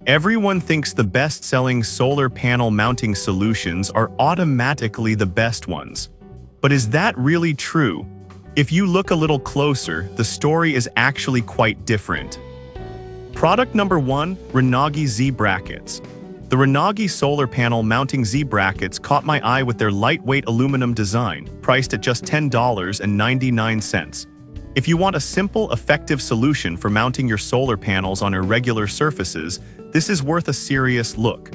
Everyone thinks the best-selling solar panel mounting solutions are automatically the best ones. But is that really true? If you look a little closer, the story is actually quite different. Product number 1, Renagi Z brackets. The Renagi solar panel mounting Z brackets caught my eye with their lightweight aluminum design, priced at just $10.99. If you want a simple, effective solution for mounting your solar panels on irregular surfaces, this is worth a serious look.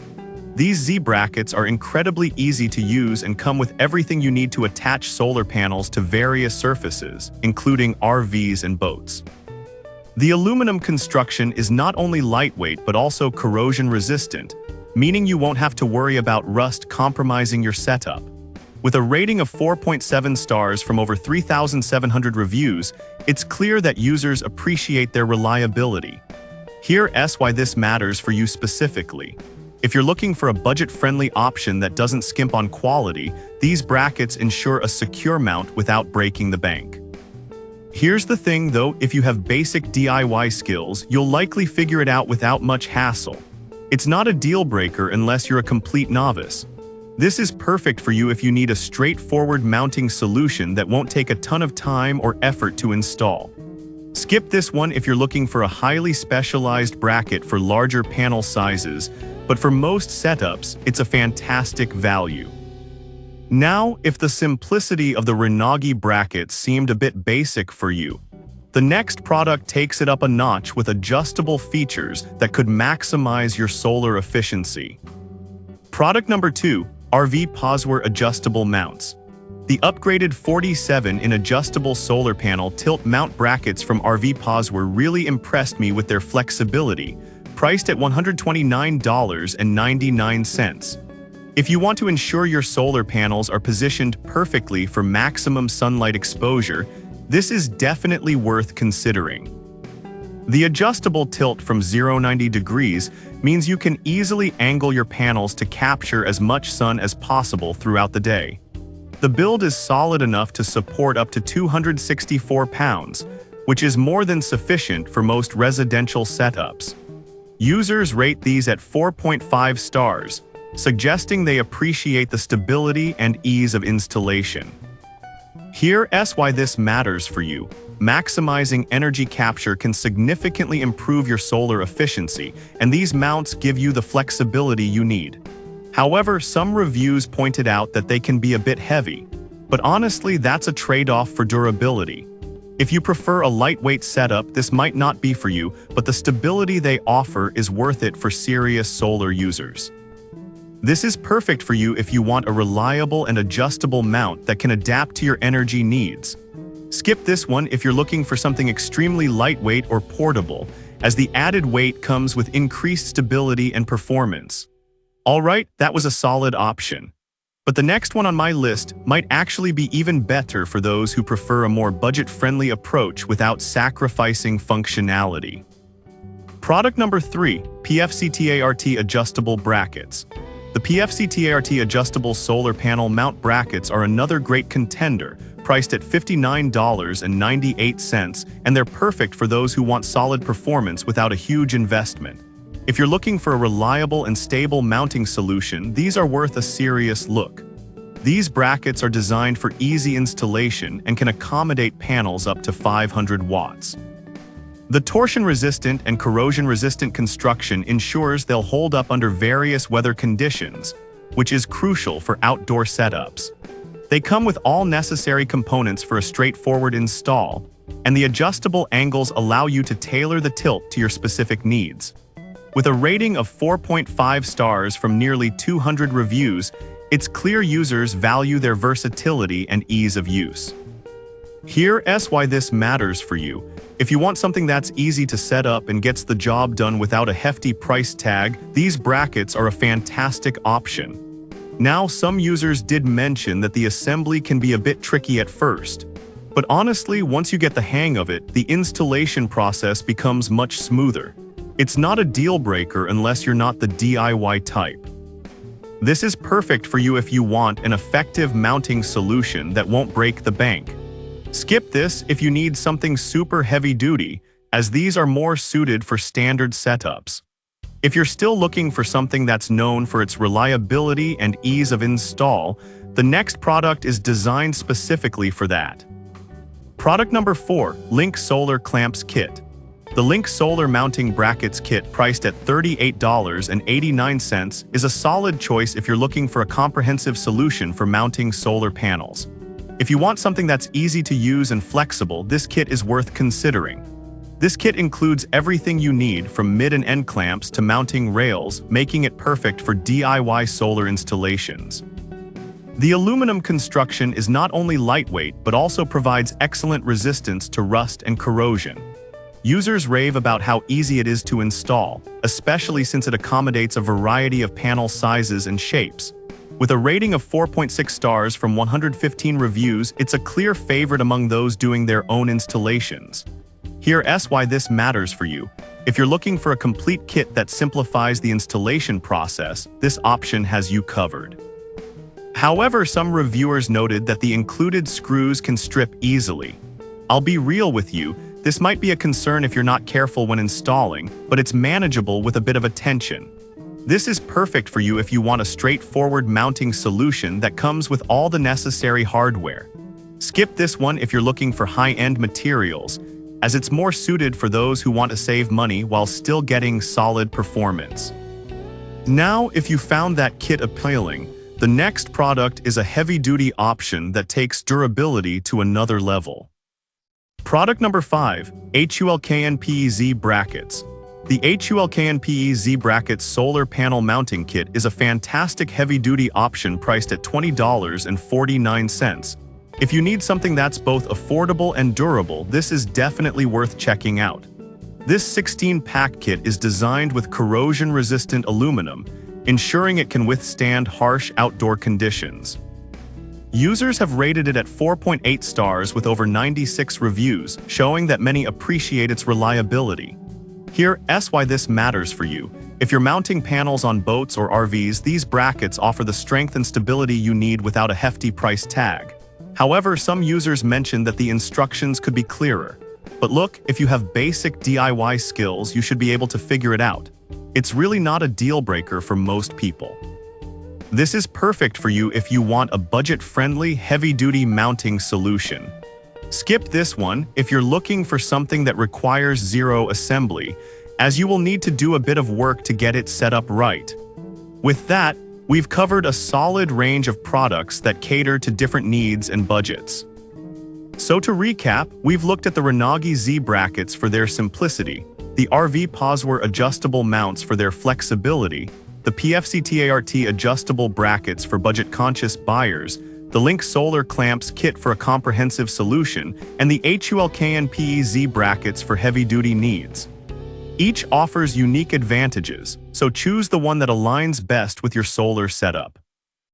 These Z brackets are incredibly easy to use and come with everything you need to attach solar panels to various surfaces, including RVs and boats. The aluminum construction is not only lightweight but also corrosion resistant, meaning you won't have to worry about rust compromising your setup. With a rating of 4.7 stars from over 3,700 reviews, it's clear that users appreciate their reliability. Here's why this matters for you specifically. If you're looking for a budget-friendly option that doesn't skimp on quality, these brackets ensure a secure mount without breaking the bank. Here's the thing though, if you have basic DIY skills, you'll likely figure it out without much hassle. It's not a deal breaker unless you're a complete novice. This is perfect for you if you need a straightforward mounting solution that won't take a ton of time or effort to install. Skip this one if you're looking for a highly specialized bracket for larger panel sizes, but for most setups, it's a fantastic value. Now, if the simplicity of the Renagi brackets seemed a bit basic for you, the next product takes it up a notch with adjustable features that could maximize your solar efficiency. Product number 2, RV Posware Adjustable Mounts. The upgraded 47-in adjustable solar panel tilt mount brackets from RV Posware really impressed me with their flexibility, priced at $129.99. If you want to ensure your solar panels are positioned perfectly for maximum sunlight exposure, this is definitely worth considering. The adjustable tilt from 0-90 degrees means you can easily angle your panels to capture as much sun as possible throughout the day. The build is solid enough to support up to 264 pounds, which is more than sufficient for most residential setups. Users rate these at 4.5 stars, suggesting they appreciate the stability and ease of installation. Here's why this matters for you. Maximizing energy capture can significantly improve your solar efficiency, and these mounts give you the flexibility you need. However, some reviews pointed out that they can be a bit heavy, but honestly, that's a trade-off for durability. If you prefer a lightweight setup, this might not be for you, but the stability they offer is worth it for serious solar users. This is perfect for you if you want a reliable and adjustable mount that can adapt to your energy needs. Skip this one if you're looking for something extremely lightweight or portable, as the added weight comes with increased stability and performance. Alright, that was a solid option. But the next one on my list might actually be even better for those who prefer a more budget-friendly approach without sacrificing functionality. Product number 3, PFCTART Adjustable Brackets. The PFCTART adjustable solar panel mount brackets are another great contender, priced at $59.98, and they're perfect for those who want solid performance without a huge investment. If you're looking for a reliable and stable mounting solution, these are worth a serious look. These brackets are designed for easy installation and can accommodate panels up to 500 watts. The torsion-resistant and corrosion-resistant construction ensures they'll hold up under various weather conditions, which is crucial for outdoor setups. They come with all necessary components for a straightforward install, and the adjustable angles allow you to tailor the tilt to your specific needs. With a rating of 4.5 stars from nearly 200 reviews, it's clear users value their versatility and ease of use. Here's why this matters for you. If you want something that's easy to set up and gets the job done without a hefty price tag, these brackets are a fantastic option. Now, some users did mention that the assembly can be a bit tricky at first. But honestly, once you get the hang of it, the installation process becomes much smoother. It's not a deal breaker unless you're not the DIY type. This is perfect for you if you want an effective mounting solution that won't break the bank. Skip this if you need something super heavy-duty, as these are more suited for standard setups. If you're still looking for something that's known for its reliability and ease of install, the next product is designed specifically for that. Product number 4, Link Solar Clamps Kit. The Link Solar Mounting Brackets Kit, priced at $38.89, is a solid choice if you're looking for a comprehensive solution for mounting solar panels. If you want something that's easy to use and flexible, this kit is worth considering. This kit includes everything you need, from mid and end clamps to mounting rails, making it perfect for DIY solar installations. The aluminum construction is not only lightweight but also provides excellent resistance to rust and corrosion. Users rave about how easy it is to install, especially since it accommodates a variety of panel sizes and shapes. With a rating of 4.6 stars from 115 reviews, it's a clear favorite among those doing their own installations. Here's why this matters for you. If you're looking for a complete kit that simplifies the installation process, this option has you covered. However, some reviewers noted that the included screws can strip easily. I'll be real with you, this might be a concern if you're not careful when installing, but it's manageable with a bit of attention. This is perfect for you if you want a straightforward mounting solution that comes with all the necessary hardware. Skip this one if you're looking for high-end materials, as it's more suited for those who want to save money while still getting solid performance. Now, if you found that kit appealing, the next product is a heavy-duty option that takes durability to another level. Product number 5, HULKNPEZ Brackets. The HULKNPEZ Brackets Solar Panel Mounting Kit is a fantastic heavy-duty option priced at $20.49. If you need something that's both affordable and durable, this is definitely worth checking out. This 16-pack kit is designed with corrosion-resistant aluminum, ensuring it can withstand harsh outdoor conditions. Users have rated it at 4.8 stars with over 96 reviews, showing that many appreciate its reliability. Here's why this matters for you. If you're mounting panels on boats or RVs, these brackets offer the strength and stability you need without a hefty price tag. However, some users mention that the instructions could be clearer. But look, if you have basic DIY skills, you should be able to figure it out. It's really not a deal breaker for most people. This is perfect for you if you want a budget-friendly, heavy-duty mounting solution. Skip this one if you're looking for something that requires zero assembly, as you will need to do a bit of work to get it set up right. With that, we've covered a solid range of products that cater to different needs and budgets. So to recap, we've looked at the Renagi Z brackets for their simplicity, the RV Posware adjustable mounts for their flexibility, the PFCTART adjustable brackets for budget-conscious buyers, the Link Solar Clamps Kit for a comprehensive solution, and the HULKNPEZ brackets for heavy-duty needs. Each offers unique advantages, so choose the one that aligns best with your solar setup.